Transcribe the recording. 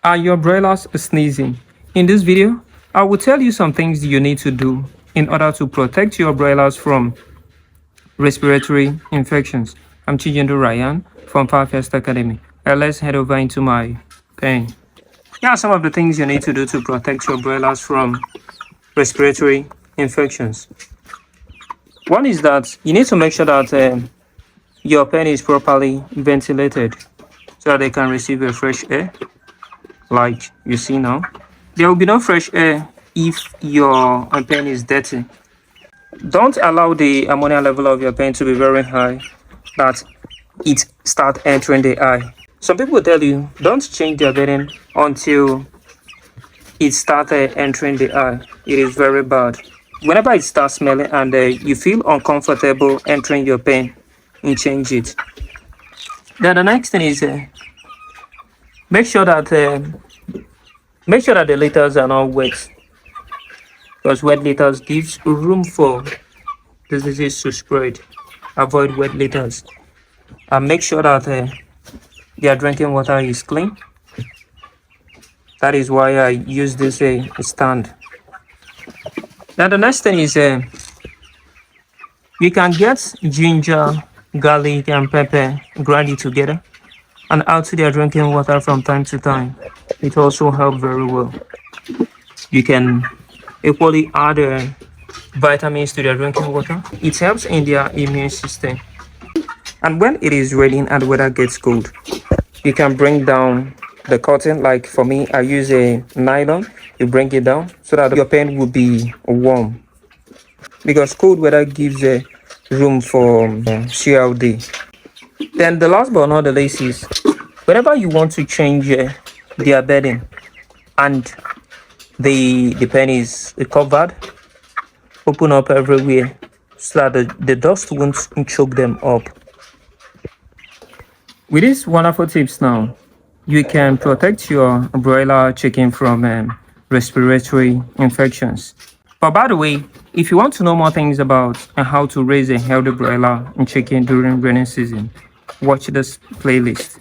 Are your broilers sneezing? In this video, I will tell you some things you need to do in order to protect your broilers from respiratory infections. I'm Chijendo Ryan from Farfest Academy. Let's head over into my pen. Here are some of the things you need to do to protect your broilers from respiratory infections. One is that you need to make sure that your pen is properly ventilated so that they can receive a fresh air, like you see now. There will be no fresh air if your pen is dirty. Don't allow the ammonia level of your pen to be very high that it start entering the eye. Some people will tell you don't change their bedding until it started entering the eye. It is very bad. Whenever it starts smelling and you feel uncomfortable entering your pen, you change it. Then the next thing is make sure that the litters are not wet, because wet litters gives room for diseases to spread. Avoid wet litters and make sure that their drinking water is clean. That is why I use this stand. Now the next thing is you can get ginger, garlic and pepper, grind it together and add to their drinking water from time to time. It also helps very well. You can equally add vitamins to their drinking water. It helps in their immune system. And when it is raining and the weather gets cold, you can bring down the curtain. Like for me, I use a nylon. You bring it down so that your pen will be warm, because cold weather gives room for CLD. Then the last but not the least is whenever you want to change their bedding and the pen is covered, open up everywhere so that the dust won't choke them up. With these wonderful tips now, you can protect your broiler chicken from respiratory infections. But by the way, if you want to know more things about how to raise a healthy broiler and chicken during rainy season, watch this playlist.